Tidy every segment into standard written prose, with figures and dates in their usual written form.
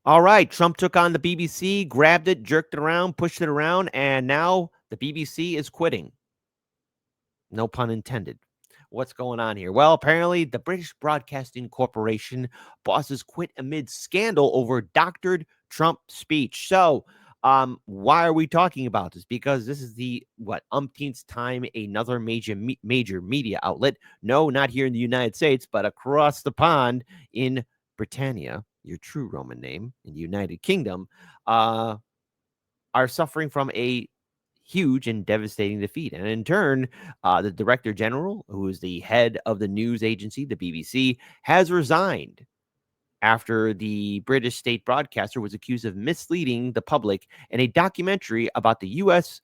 All right, Trump took on the BBC, grabbed it, jerked it around, pushed it around, and now the BBC is quitting. No pun intended. What's going on here? Well, apparently the British Broadcasting Corporation bosses quit amid scandal over doctored Trump speech. So, why are we talking about this? Because this is the umpteenth time another major media outlet, no, not here in the United States, but across the pond in Britannia, your true Roman name in the United Kingdom, uh, are suffering from a huge and devastating defeat. And in turn, the director general, who is the head of the news agency, the BBC, has resigned after the British state broadcaster was accused of misleading the public in a documentary about the U.S.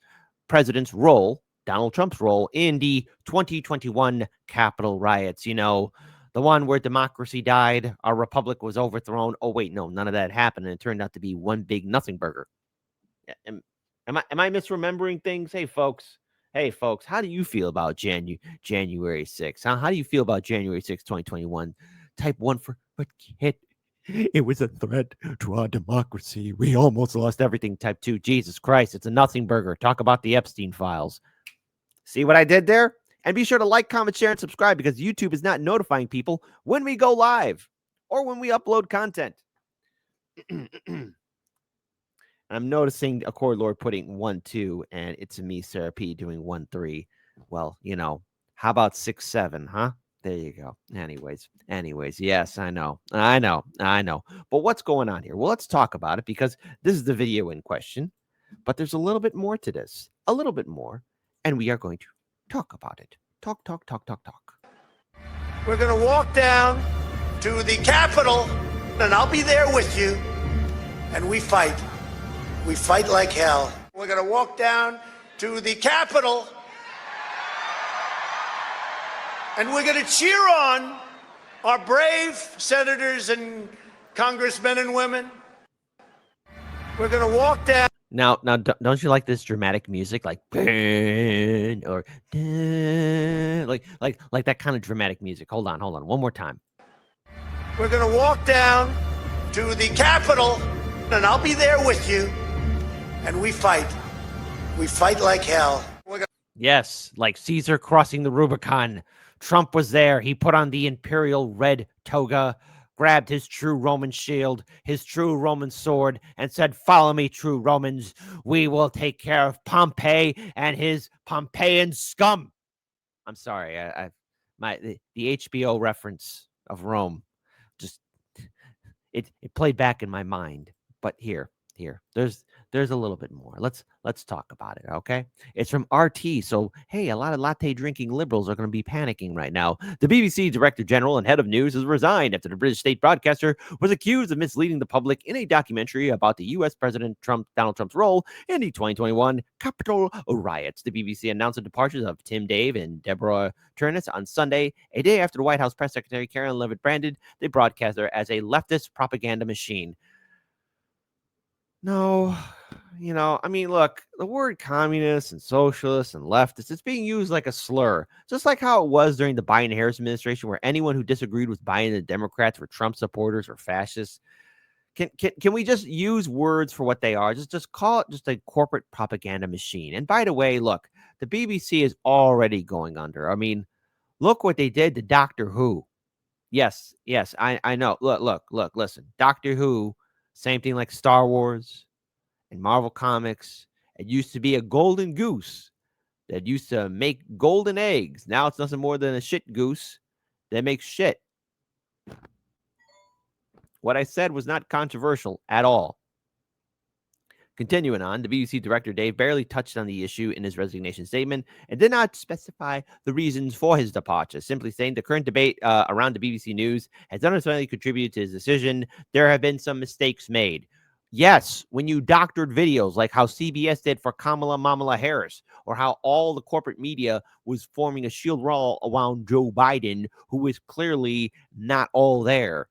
president's role, Donald Trump's role, in the 2021 Capitol riots. You know, the one where democracy died, our republic was overthrown. Oh, wait, no, none of that happened. And it turned out to be one big nothing burger. Am I misremembering things? Hey folks, how do you feel about January 6th? How do you feel about January 6th, 2021? Type 1 for but kid. It was a threat to our democracy. We almost lost everything. Type 2. Jesus Christ, it's a nothing burger. Talk about the Epstein files. See what I did there? And be sure to like, comment, share, and subscribe because YouTube is not notifying people when we go live or when we upload content. I'm noticing Accord Lord putting 1-2, and it's me, Sarah P, doing 1-3. Well, how about 6-7, huh? There you go. Anyways, yes, I know. But what's going on here? Well, let's talk about it because this is the video in question. But there's a little bit more to this, a little bit more, and we are going to talk about it. Talk. We're going to walk down to the Capitol, and I'll be there with you, and we fight. We fight like hell. We're going to walk down to the Capitol, and we're going to cheer on our brave senators and congressmen and women. We're going to walk down. Now, don't you like this dramatic music, like or like that kind of dramatic music? Hold on, one more time. We're going to walk down to the Capitol, and I'll be there with you. And we fight. We fight like hell. Yes, like Caesar crossing the Rubicon. Trump was there. He put on the imperial red toga, grabbed his true Roman shield, his true Roman sword, and said, "Follow me, true Romans. We will take care of Pompey and his Pompeian scum." I'm sorry. The HBO reference of Rome just it played back in my mind. But here, there's a little bit more. Let's talk about it, okay? It's from RT. So, hey, a lot of latte drinking liberals are going to be panicking right now. The BBC Director General and Head of News has resigned after the British state broadcaster was accused of misleading the public in a documentary about the U.S. President Donald Trump's role in the 2021 Capitol riots. The BBC announced the departures of Tim Dave and Deborah Turnus on Sunday, a day after the White House Press Secretary Karen Levitt branded the broadcaster as a leftist propaganda machine. No, look, the word communist and socialist and leftist, it's being used like a slur, just like how it was during the Biden-Harris administration, where anyone who disagreed with Biden and the Democrats were Trump supporters or fascists. Can we just use words for what they are? Just call it just a corporate propaganda machine. And by the way, look, the BBC is already going under. I mean, look what they did to Doctor Who. Yes, I know. Look, listen. Doctor Who, same thing like Star Wars and Marvel Comics. It used to be a golden goose that used to make golden eggs. Now it's nothing more than a shit goose that makes shit. What I said was not controversial at all. Continuing on, the BBC director Dave barely touched on the issue in his resignation statement and did not specify the reasons for his departure, simply saying the current debate around the BBC News has unnecessarily contributed to his decision. There have been some mistakes made. Yes, when you doctored videos like how CBS did for Kamala Harris, or how all the corporate media was forming a shield wall around Joe Biden, who is clearly not all there.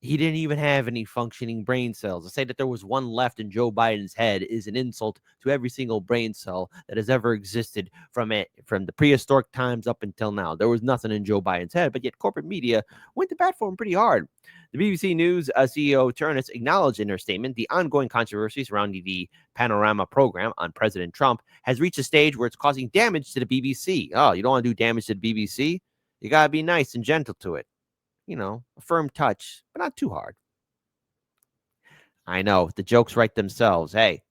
He didn't even have any functioning brain cells. To say that there was one left in Joe Biden's head is an insult to every single brain cell that has ever existed from the prehistoric times up until now. There was nothing in Joe Biden's head, but yet corporate media went to bat for him pretty hard. The BBC News CEO Turnus acknowledged in her statement the ongoing controversy surrounding the Panorama program on President Trump has reached a stage where it's causing damage to the BBC. Oh, you don't want to do damage to the BBC? You got to be nice and gentle to it. A firm touch, but not too hard. I know, the jokes write themselves. Hey,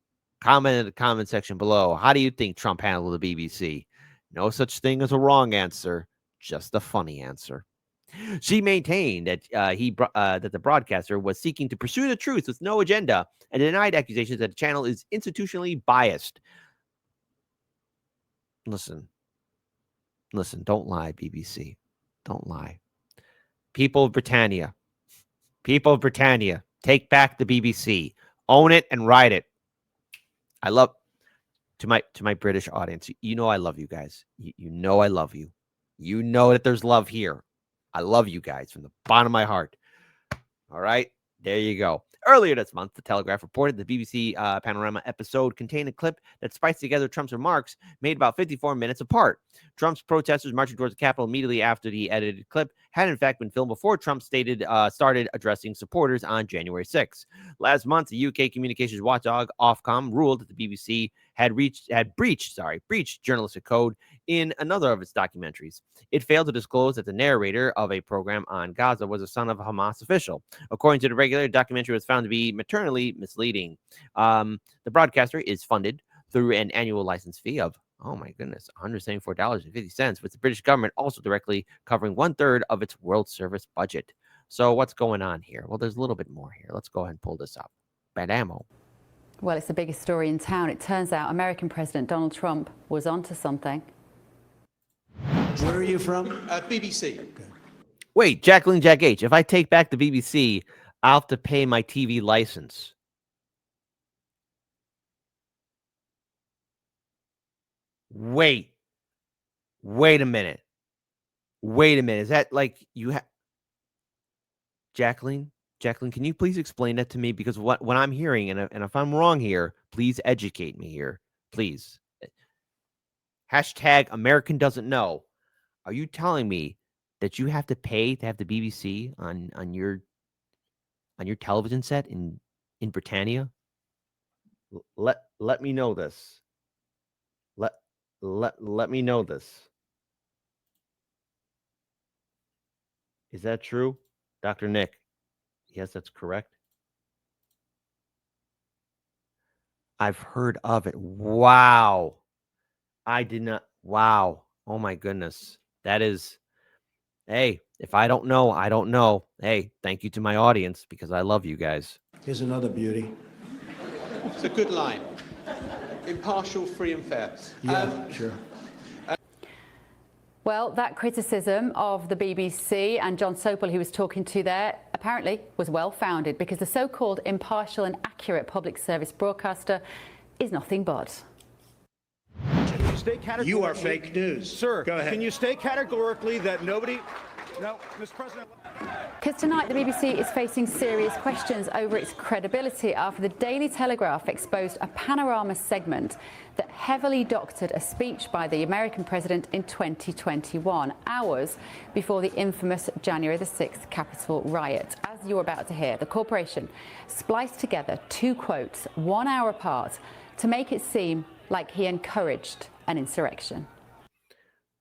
comment in the comment section below. How do you think Trump handled the BBC? No such thing as a wrong answer, just a funny answer. She maintained that that the broadcaster was seeking to pursue the truth with no agenda and denied accusations that the channel is institutionally biased. Listen, don't lie, BBC. Don't lie. People of Britannia, take back the BBC. Own it and ride it. I love to my British audience. I love you guys. You know I love you. You know that there's love here. I love you guys from the bottom of my heart. All right, there you go. Earlier this month, The Telegraph reported the BBC Panorama episode contained a clip that spliced together Trump's remarks made about 54 minutes apart. Trump's protesters marching towards the Capitol immediately after the edited clip had in fact been filmed before Trump started addressing supporters on January 6th. Last month, the UK communications watchdog Ofcom ruled that the BBC had breached journalistic code in another of its documentaries. It failed to disclose that the narrator of a program on Gaza was a son of a Hamas official. According to the regulator, the documentary was found to be maternally misleading. The broadcaster is funded through an annual license fee of, oh my goodness, $174.50, with the British government also directly covering 1/3 of its World Service budget. So what's going on here? Well, there's a little bit more here. Let's go ahead and pull this up. Bad ammo. Well, it's the biggest story in town. It turns out American President Donald Trump was onto something. Where are you from? BBC. Okay. Wait, Jacqueline Jack H., if I take back the BBC, I'll have to pay my TV license. Wait a minute. Is that like you have... Jacqueline, can you please explain that to me? Because what I'm hearing, and if I'm wrong here, please educate me here. Please. Hashtag American doesn't know. Are you telling me that you have to pay to have the BBC on your television set in Britannia? Let me know this. Let me know this. Is that true, Dr. Nick? Yes, that's correct. I've heard of it. Wow. I did not. Wow. Oh my goodness. That is, hey, if I don't know, I don't know. Hey, thank you to my audience because I love you guys. Here's another beauty. It's a good line. Impartial, free and fair. Yeah, sure. Well, that criticism of the BBC and John Sopel, who was talking to there, apparently was well-founded, because the so-called impartial and accurate public service broadcaster is nothing but. You are fake news. Sir, go ahead. Can you state categorically that nobody... No, Mr. President... Because tonight the BBC is facing serious questions over its credibility after the Daily Telegraph exposed a Panorama segment that heavily doctored a speech by the American president in 2021, hours before the infamous January the 6th Capitol riot. As you're about to hear, the corporation spliced together two quotes 1 hour apart to make it seem like he encouraged an insurrection.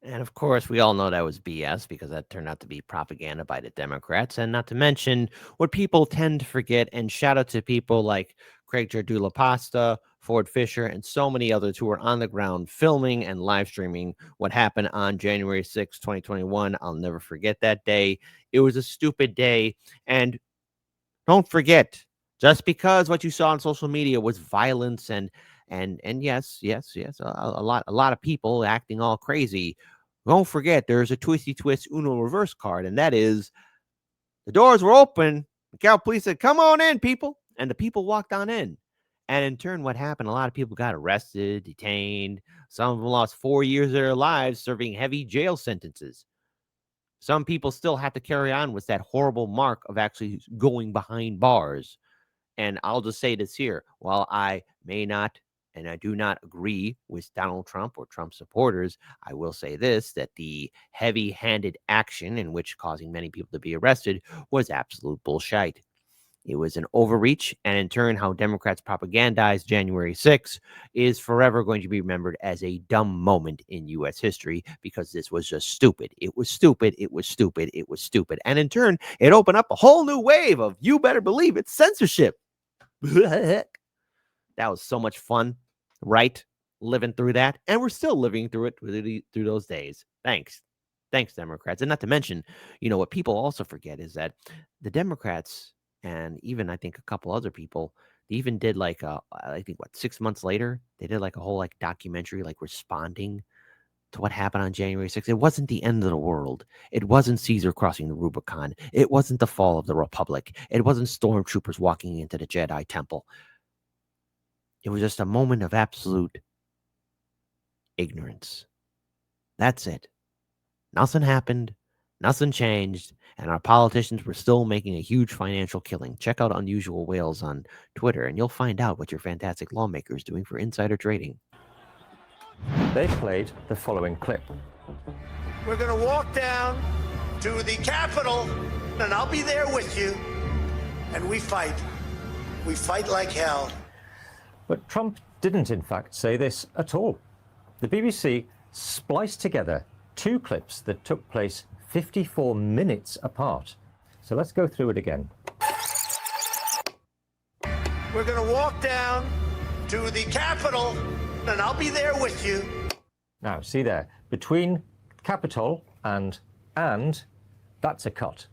And of course, we all know that was BS because that turned out to be propaganda by the Democrats. And not to mention what people tend to forget, and shout out to people like Craig Jardula Pasta, Ford Fisher, and so many others who were on the ground filming and live streaming what happened on January 6, 2021. I'll never forget that day. It was a stupid day. And don't forget, just because what you saw on social media was violence and yes, a lot of people acting all crazy. Don't forget, there's a twisty twist Uno reverse card, and that is the doors were open. The Cal Police said, "Come on in, people," and the people walked on in. And in turn, what happened? A lot of people got arrested, detained. Some of them lost 4 years of their lives serving heavy jail sentences. Some people still have to carry on with that horrible mark of actually going behind bars. And I'll just say this here. While I may not and I do not agree with Donald Trump or Trump supporters, I will say this, that the heavy-handed action in which causing many people to be arrested was absolute bullshit. It was an overreach, and in turn, how Democrats propagandized January 6th is forever going to be remembered as a dumb moment in U.S. history because this was just stupid. It was stupid. It was stupid. It was stupid. And in turn, it opened up a whole new wave of, you better believe it, censorship. That was so much fun, right? Living through that. And we're still living through it through those days. Thanks. Thanks, Democrats. And not to mention, what people also forget is that the Democrats, and even I think a couple other people, they even did I think 6 months later, they did like a whole documentary, responding to what happened on January 6th. It wasn't the end of the world. It wasn't Caesar crossing the Rubicon. It wasn't the fall of the Republic. It wasn't stormtroopers walking into the Jedi Temple. It was just a moment of absolute ignorance. That's it. Nothing happened. Nothing changed, and our politicians were still making a huge financial killing. Check out Unusual Whales on Twitter, and you'll find out what your fantastic lawmaker is doing for insider trading. They played the following clip. We're going to walk down to the Capitol, and I'll be there with you, and we fight. We fight like hell. But Trump didn't, in fact, say this at all. The BBC spliced together two clips that took place 54 minutes apart. So let's go through it again. We're going to walk down to the Capitol, and I'll be there with you. Now, see there, between Capitol and, that's a cut.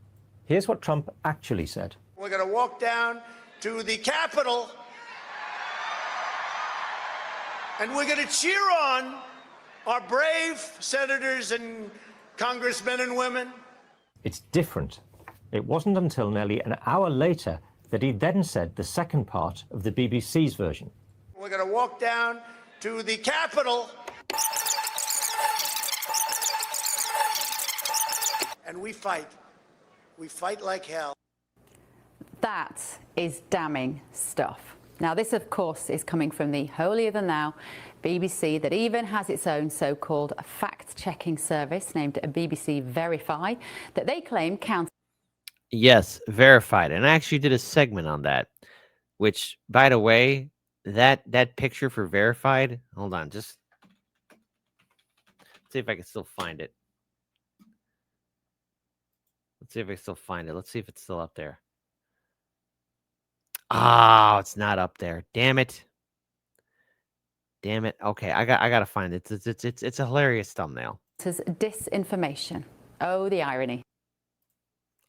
Here's what Trump actually said. We're going to walk down to the Capitol, and we're going to cheer on our brave senators and congressmen and women. It's different. It wasn't until nearly an hour later that he then said the second part of the BBC's version. We're going to walk down to the Capitol, and we fight. We fight like hell. That is damning stuff. Now, this, of course, is coming from the holier-than-thou BBC that even has its own so-called fact-checking service named BBC Verify that they claim counts. Yes, verified. And I actually did a segment on that, which, by the way, that picture for verified, hold on, just see if I can still find it. Let's see if I can still find it. Let's see if it's still up there. Oh, it's not up there. Damn it. Damn it. Okay, I gotta find it. It's a hilarious thumbnail. As disinformation. Oh, the irony.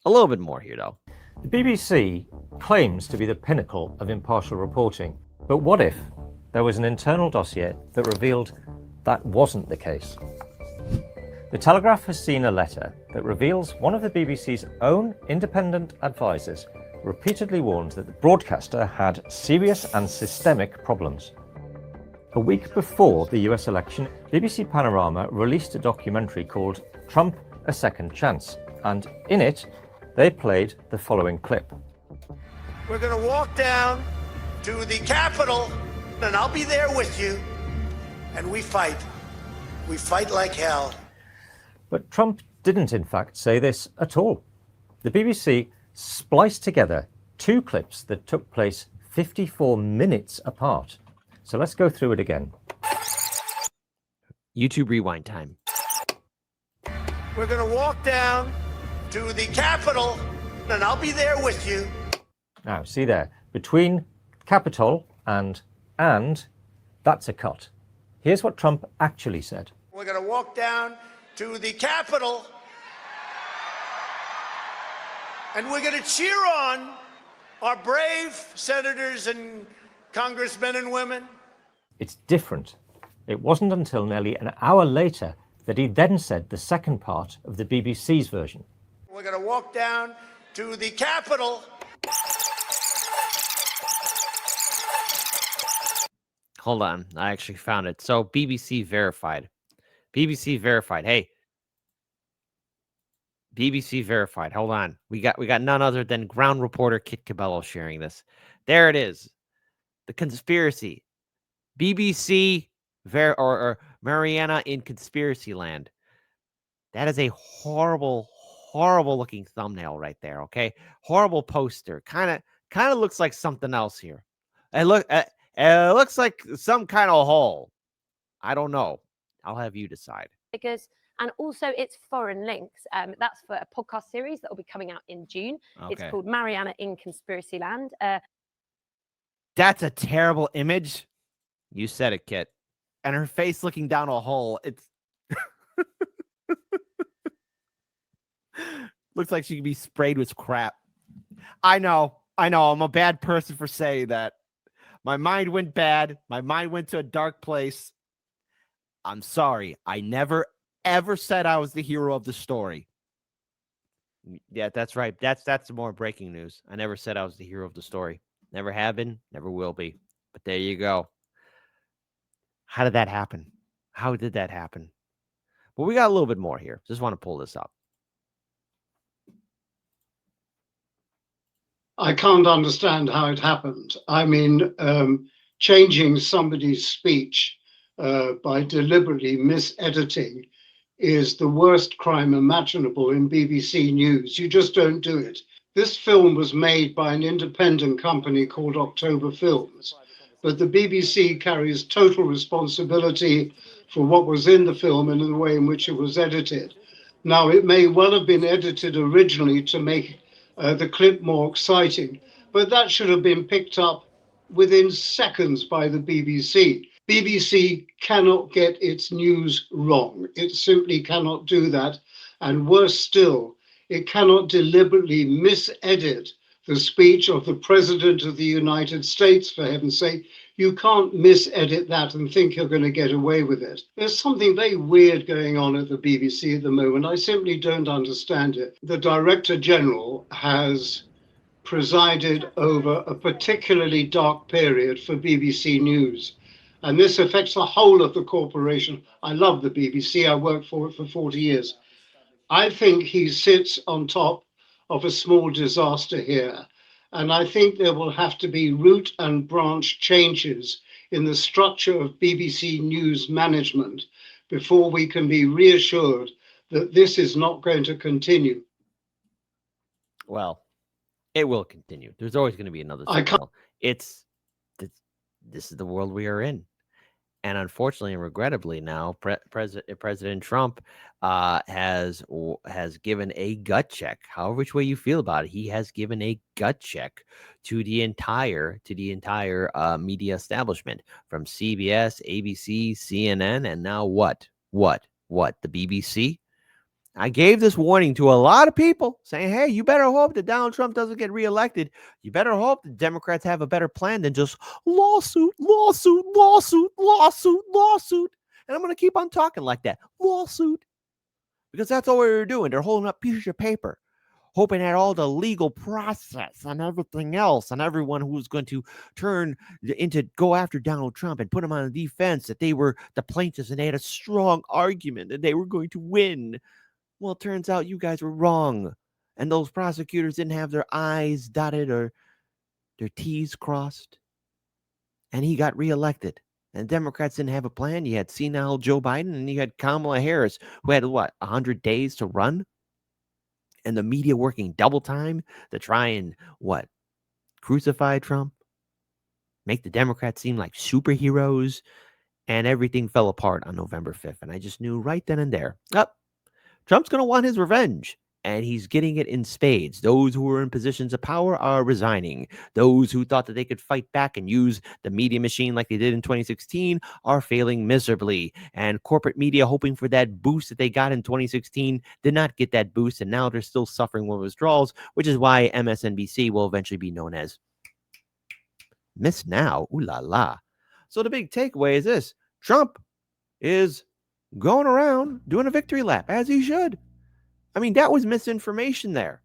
A little bit more here, though. The BBC claims to be the pinnacle of impartial reporting. But what if there was an internal dossier that revealed that wasn't the case? The Telegraph has seen a letter that reveals one of the BBC's own independent advisors repeatedly warned that the broadcaster had serious and systemic problems. A week before the US election, BBC Panorama released a documentary called Trump: A Second Chance, and in it, they played the following clip. We're going to walk down to the Capitol, and I'll be there with you, and we fight. We fight like hell. But Trump didn't, in fact, say this at all. The BBC spliced together two clips that took place 54 minutes apart. So let's go through it again. YouTube rewind time. We're going to walk down to the Capitol, and I'll be there with you. Now, see there, between Capitol and, that's a cut. Here's what Trump actually said. We're going to walk down to the Capitol, and we're going to cheer on our brave senators and congressmen and women. It's different. It wasn't until nearly an hour later that he then said the second part of the BBC's version. We're going to walk down to the Capitol. Hold on. I actually found it. So BBC Verified. BBC Verified. Hey, BBC verified. Hold on. We got none other than ground reporter Kit Cabello sharing this. There it is. The conspiracy. BBC or Mariana in conspiracy land. That is a horrible, horrible looking thumbnail right there. Okay, horrible poster. Kind of looks like something else here. It looks like some kind of hole. I don't know. I'll have you decide. Figures, and also it's foreign links. That's for a podcast series that will be coming out in June. Okay. It's called Mariana in Conspiracy Land. That's a terrible image. You said it, Kit. And her face looking down a hole. It's looks like she could be sprayed with crap. I know. I'm a bad person for saying that. My mind went bad. My mind went to a dark place. I'm sorry. I never, ever said I was the hero of the story. Yeah, that's right. That's more breaking news. I never said I was the hero of the story. Never have been, never will be. But there you go. How did that happen? How did that happen? Well, we got a little bit more here. Just want to pull this up. I can't understand how it happened. I mean, changing somebody's speech by deliberately misediting is the worst crime imaginable in BBC News. You just don't do it. This film was made by an independent company called October Films, but the BBC carries total responsibility for what was in the film and the way in which it was edited. Now, it may well have been edited originally to make the clip more exciting, but that should have been picked up within seconds by the BBC. BBC cannot get its news wrong. It simply cannot do that. And worse still, it cannot deliberately misedit the speech of the President of the United States, for heaven's sake. You can't misedit that and think you're going to get away with it. There's something very weird going on at the BBC at the moment. I simply don't understand it. The Director General has presided over a particularly dark period for BBC News. And this affects the whole of the corporation. I love the BBC. I worked for it for 40 years. I think he sits on top of a small disaster here. And I think there will have to be root and branch changes in the structure of BBC News management before we can be reassured that this is not going to continue. Well, it will continue. There's always going to be another scandal. This is the world we are in. And unfortunately and regrettably now, President Trump has given a gut check. However which way you feel about it, he has given a gut check to the entire media establishment, from CBS, ABC, CNN, and now what? The BBC. I gave this warning to a lot of people saying, hey, you better hope that Donald Trump doesn't get reelected. You better hope the Democrats have a better plan than just lawsuit. And I'm going to keep on talking like that. Lawsuit. Because that's all they're doing. They're holding up pieces of paper, hoping at all the legal process and everything else, and everyone who's going to go after Donald Trump and put him on the defense, that they were the plaintiffs and they had a strong argument and they were going to win. Well, it turns out you guys were wrong. And those prosecutors didn't have their I's dotted or their T's crossed. And he got reelected. And Democrats didn't have a plan. You had senile Joe Biden and you had Kamala Harris, who had 100 days to run? And the media working double time to try and crucify Trump? Make the Democrats seem like superheroes? And everything fell apart on November 5th. And I just knew right then and there, Trump's going to want his revenge, and he's getting it in spades. Those who are in positions of power are resigning. Those who thought that they could fight back and use the media machine like they did in 2016 are failing miserably. And corporate media, hoping for that boost that they got in 2016, did not get that boost, and now they're still suffering with withdrawals, which is why MSNBC will eventually be known as Miss Now. Ooh la la. So the big takeaway is this. Trump is going around doing a victory lap, as he should. I mean, that was misinformation there.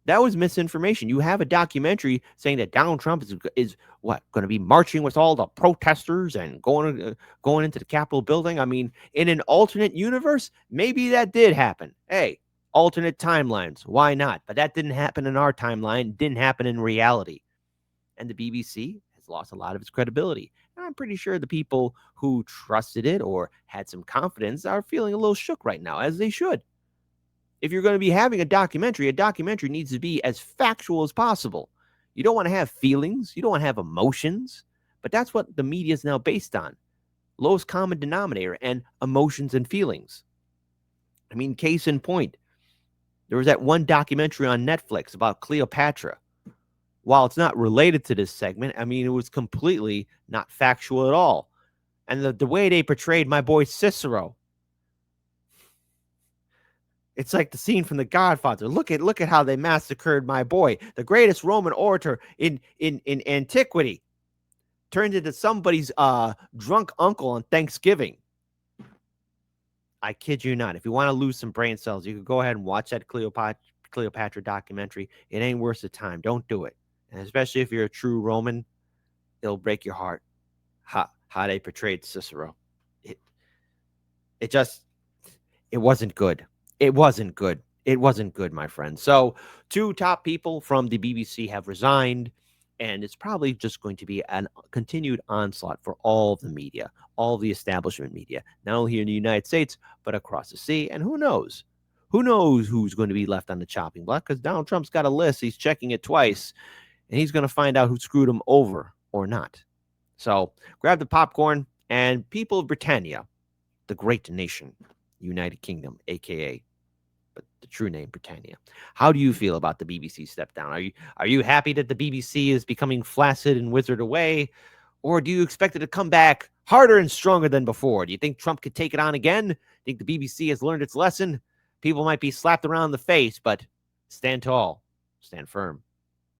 That was misinformation. You have a documentary saying that Donald Trump is going to be marching with all the protesters and going into the Capitol building. I mean, in an alternate universe, maybe that did happen. Hey, alternate timelines. Why not? But that didn't happen in our timeline, didn't happen in reality. And the BBC has lost a lot of its credibility. And I'm pretty sure the people who trusted it or had some confidence are feeling a little shook right now, as they should. If you're going to be having a documentary needs to be as factual as possible. You don't want to have feelings. You don't want to have emotions. But that's what the media is now based on. Lowest common denominator and emotions and feelings. I mean, case in point, there was that one documentary on Netflix about Cleopatra. While it's not related to this segment, I mean, it was completely not factual at all. And the way they portrayed my boy Cicero, it's like the scene from The Godfather. Look at how they massacred my boy, the greatest Roman orator in antiquity, turned into somebody's drunk uncle on Thanksgiving. I kid you not. If you want to lose some brain cells, you can go ahead and watch that Cleopatra documentary. It ain't worth the time. Don't do it. And especially if you're a true Roman, it'll break your heart how they portrayed Cicero. It wasn't good. It wasn't good. It wasn't good, my friend. So 2 top people from the BBC have resigned, and it's probably just going to be a continued onslaught for all of the media, all of the establishment media, not only here in the United States, but across the sea. And who knows? Who knows who's going to be left on the chopping block? Because Donald Trump's got a list. He's checking it twice, and he's going to find out who screwed him over or not. So grab the popcorn, and people of Britannia, the great nation, United Kingdom, a.k.a. but the true name, Britannia. How do you feel about the BBC step down? Are you happy that the BBC is becoming flaccid and withered away? Or do you expect it to come back harder and stronger than before? Do you think Trump could take it on again? Think the BBC has learned its lesson? People might be slapped around the face, but stand tall, stand firm.